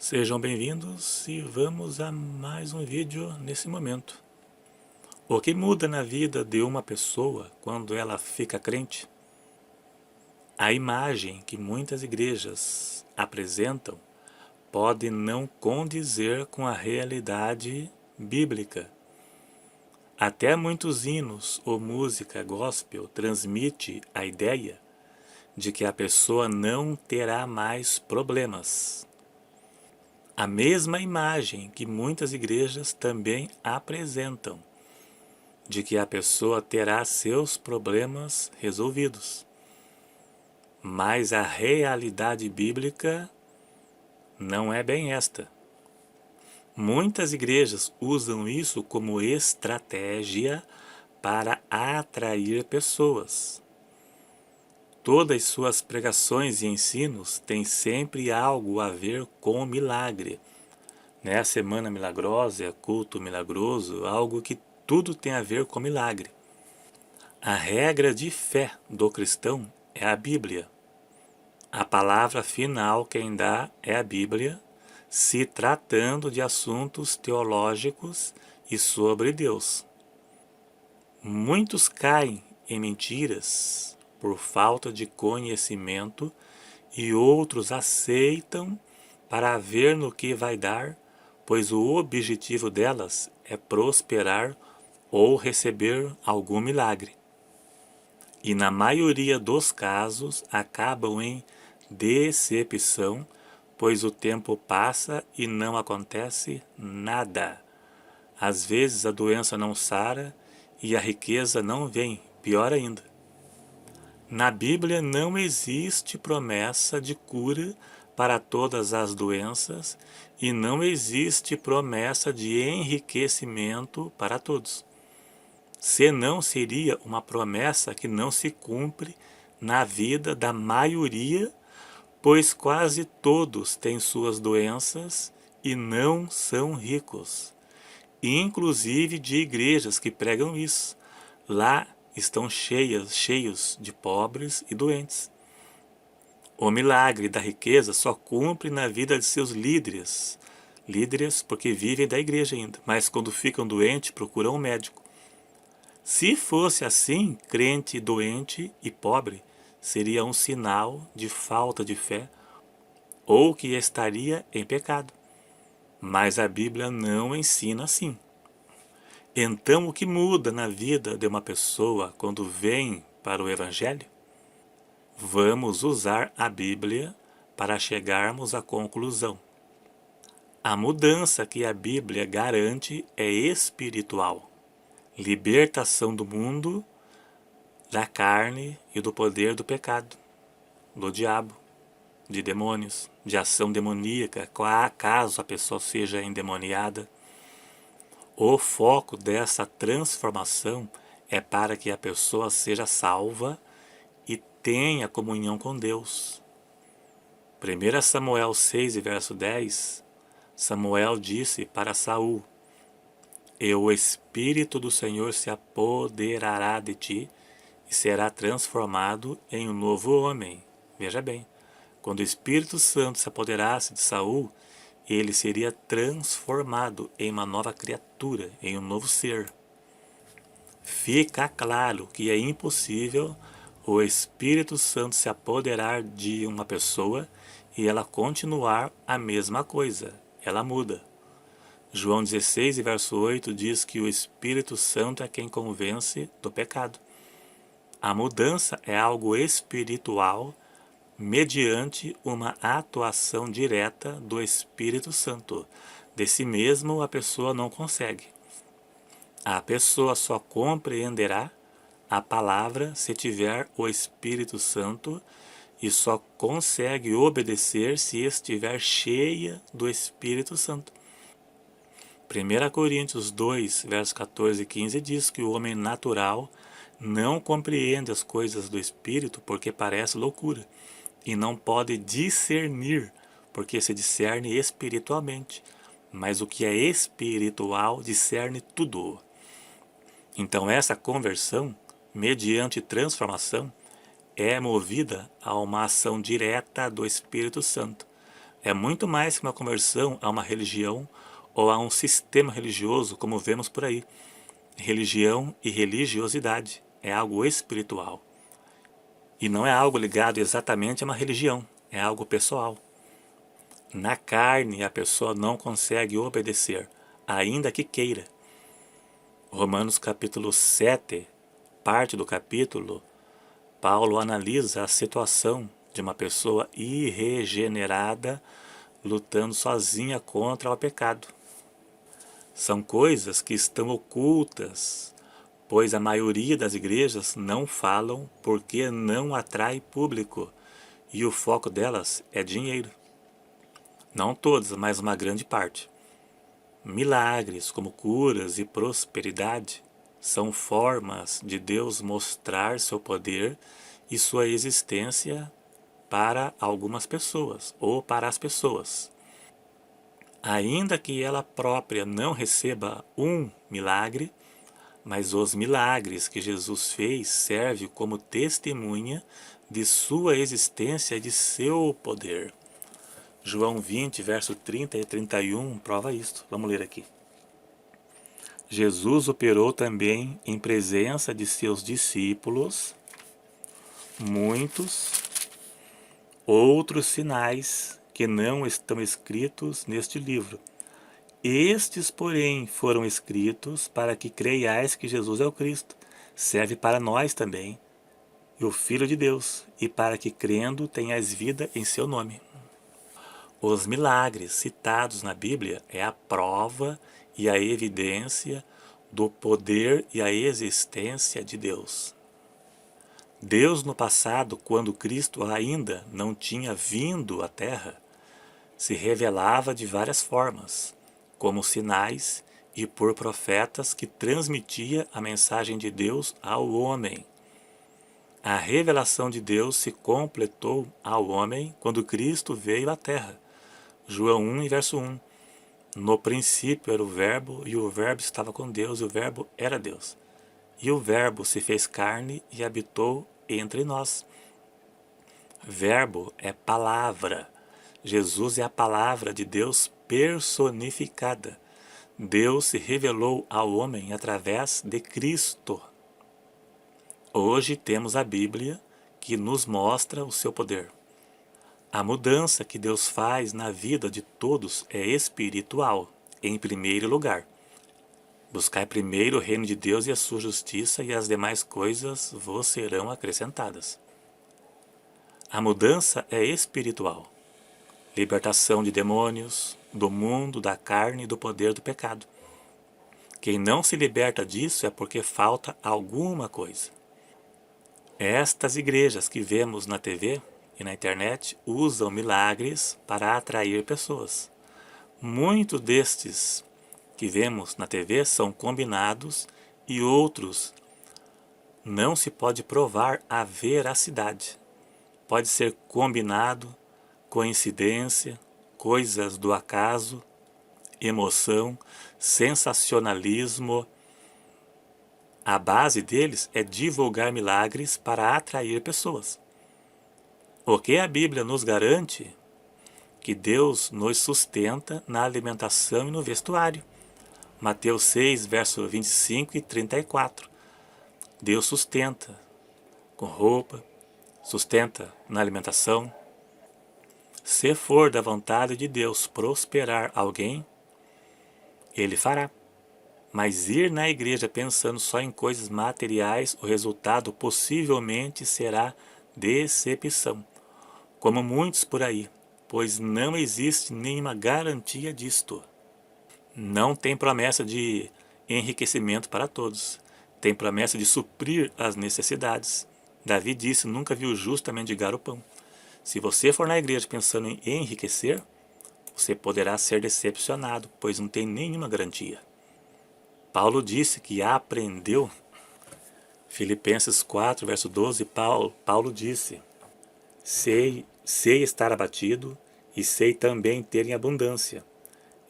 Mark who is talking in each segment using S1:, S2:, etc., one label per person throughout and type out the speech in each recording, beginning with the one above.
S1: Sejam bem-vindos e vamos a mais um vídeo nesse momento. O que muda na vida de uma pessoa quando ela fica crente? A imagem que muitas igrejas apresentam pode não condizer com a realidade bíblica. Até muitos hinos ou música gospel transmite a ideia de que a pessoa não terá mais problemas. A mesma imagem que muitas igrejas também apresentam, de que a pessoa terá seus problemas resolvidos. Mas a realidade bíblica não é bem esta. Muitas igrejas usam isso como estratégia para atrair pessoas. Todas suas pregações e ensinos têm sempre algo a ver com o milagre. A Semana Milagrosa, culto milagroso, algo que tudo tem a ver com milagre. A regra de fé do cristão é a Bíblia. A palavra final quem dá é a Bíblia, se tratando de assuntos teológicos e sobre Deus. Muitos caem em mentiras por falta de conhecimento e outros aceitam para ver no que vai dar, pois o objetivo delas é prosperar ou receber algum milagre. E na maioria dos casos acabam em decepção, pois o tempo passa e não acontece nada. Às vezes a doença não sara e a riqueza não vem, pior ainda. Na Bíblia não existe promessa de cura para todas as doenças e não existe promessa de enriquecimento para todos. Senão seria uma promessa que não se cumpre na vida da maioria, pois quase todos têm suas doenças e não são ricos. Inclusive de igrejas que pregam isso. Lá estão cheios de pobres e doentes. O milagre da riqueza só cumpre na vida de seus líderes. Líderes porque vivem da igreja ainda, mas quando ficam doentes procuram um médico. Se fosse assim, crente, doente e pobre seria um sinal de falta de fé ou que estaria em pecado. Mas a Bíblia não ensina assim. Então, o que muda na vida de uma pessoa quando vem para o Evangelho? Vamos usar a Bíblia para chegarmos à conclusão. A mudança que a Bíblia garante é espiritual. Libertação do mundo, da carne e do poder do pecado, do diabo, de demônios, de ação demoníaca, caso a pessoa seja endemoniada. O foco dessa transformação é para que a pessoa seja salva e tenha comunhão com Deus. 1 Samuel 6, verso 10, Samuel disse para Saul: "E o Espírito do Senhor se apoderará de ti e será transformado em um novo homem." Veja bem, quando o Espírito Santo se apoderasse de Saul, ele seria transformado em uma nova criatura, em um novo ser. Fica claro que é impossível o Espírito Santo se apoderar de uma pessoa e ela continuar a mesma coisa. Ela muda. João 16, verso 8 diz que o Espírito Santo é quem convence do pecado. A mudança é algo espiritual mediante uma atuação direta do Espírito Santo. De si mesmo a pessoa não consegue. A pessoa só compreenderá a palavra se tiver o Espírito Santo e só consegue obedecer se estiver cheia do Espírito Santo. 1 Coríntios 2, versos 14 e 15 diz que o homem natural não compreende as coisas do Espírito porque parece loucura, e não pode discernir, porque se discerne espiritualmente. Mas o que é espiritual discerne tudo. Então essa conversão, mediante transformação, é movida a uma ação direta do Espírito Santo. É muito mais que uma conversão a uma religião ou a um sistema religioso, como vemos por aí. Religião e religiosidade é algo espiritual. E não é algo ligado exatamente a uma religião, é algo pessoal. Na carne, a pessoa não consegue obedecer, ainda que queira. Romanos capítulo 7, parte do capítulo, Paulo analisa a situação de uma pessoa irregenerada lutando sozinha contra o pecado. São coisas que estão ocultas, pois a maioria das igrejas não falam porque não atrai público e o foco delas é dinheiro. Não todas, mas uma grande parte. Milagres como curas e prosperidade são formas de Deus mostrar seu poder e sua existência para algumas pessoas ou para as pessoas. Ainda que ela própria não receba um milagre, mas os milagres que Jesus fez servem como testemunha de sua existência e de seu poder. João 20, verso 30 e 31 prova isto. Vamos ler aqui. Jesus operou também em presença de seus discípulos muitos outros sinais que não estão escritos neste livro. Estes, porém, foram escritos para que creiais que Jesus é o Cristo. Serve para nós também, e o Filho de Deus, e para que crendo tenhais vida em seu nome. Os milagres citados na Bíblia é a prova e a evidência do poder e a existência de Deus. Deus no passado, quando Cristo ainda não tinha vindo à Terra, se revelava de várias formas, como sinais e por profetas que transmitia a mensagem de Deus ao homem. A revelação de Deus se completou ao homem quando Cristo veio à Terra. João 1, verso 1. No princípio era o Verbo, e o Verbo estava com Deus, e o Verbo era Deus. E o Verbo se fez carne e habitou entre nós. Verbo é palavra. Jesus é a palavra de Deus personificada. Deus se revelou ao homem através de Cristo. Hoje temos a Bíblia que nos mostra o seu poder. A mudança que Deus faz na vida de todos é espiritual, em primeiro lugar. Buscai primeiro o reino de Deus e a sua justiça, e as demais coisas vos serão acrescentadas. A mudança é espiritual. Libertação de demônios, do mundo, da carne e do poder do pecado. Quem não se liberta disso é porque falta alguma coisa. Estas igrejas que vemos na TV e na internet usam milagres para atrair pessoas. Muitos destes que vemos na TV são combinados e outros não se pode provar a veracidade. Pode ser combinado, coincidência, coisas do acaso, emoção, sensacionalismo. A base deles é divulgar milagres para atrair pessoas. O que a Bíblia nos garante? Que Deus nos sustenta na alimentação e no vestuário. Mateus 6, verso 25 e 34. Deus sustenta com roupa, sustenta na alimentação. Se for da vontade de Deus prosperar alguém, Ele fará. Mas ir na igreja pensando só em coisas materiais, o resultado possivelmente será decepção, como muitos por aí, pois não existe nenhuma garantia disto. Não tem promessa de enriquecimento para todos, tem promessa de suprir as necessidades. Davi disse: nunca viu o justo mendigar o pão. Se você for na igreja pensando em enriquecer, você poderá ser decepcionado, pois não tem nenhuma garantia. Paulo disse que aprendeu, Filipenses 4, verso 12, Paulo disse: sei estar abatido e sei também ter em abundância,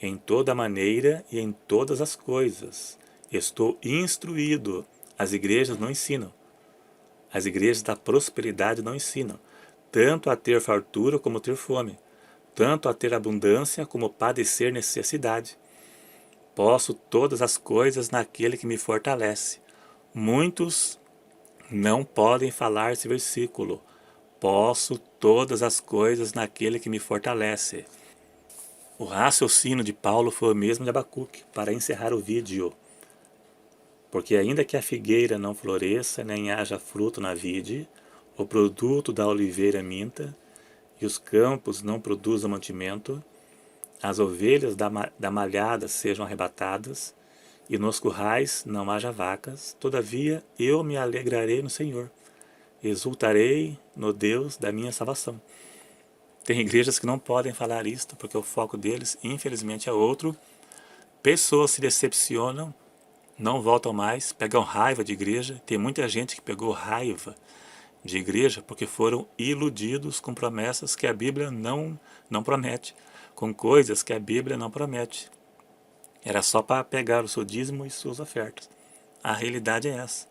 S1: em toda maneira e em todas as coisas. Estou instruído. As igrejas não ensinam. As igrejas da prosperidade não ensinam, tanto a ter fartura como ter fome. tanto a ter abundância como padecer necessidade. Posso todas as coisas naquele que me fortalece. Muitos não podem falar esse versículo. Posso todas as coisas naquele que me fortalece. O raciocínio de Paulo foi o mesmo de Abacuque, para encerrar o vídeo. Porque ainda que a figueira não floresça, nem haja fruto na vide, o produto da oliveira minta, e os campos não produzam mantimento, as ovelhas da malhada sejam arrebatadas, e nos currais não haja vacas, todavia eu me alegrarei no Senhor, exultarei no Deus da minha salvação. Tem igrejas que não podem falar isto, porque o foco deles, infelizmente, é outro. Pessoas se decepcionam, não voltam mais, pegam raiva de igreja. Tem muita gente que pegou raiva de igreja porque foram iludidos com promessas que a Bíblia não promete, com coisas que a Bíblia não promete. Era só para pegar o seu dízimo e suas ofertas. A realidade é essa.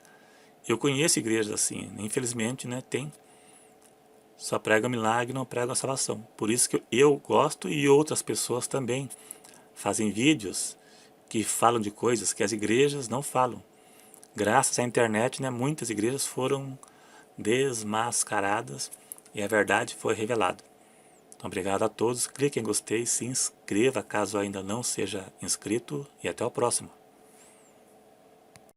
S1: Eu conheço igrejas assim, infelizmente, né, tem. Só prega milagre, não prega a salvação. Por isso que eu gosto e outras pessoas também fazem vídeos que falam de coisas que as igrejas não falam. Graças à internet, né, muitas igrejas foram desmascaradas e a verdade foi revelada. Então, obrigado a todos. Clique em gostei, se inscreva caso ainda não seja inscrito e até o próximo.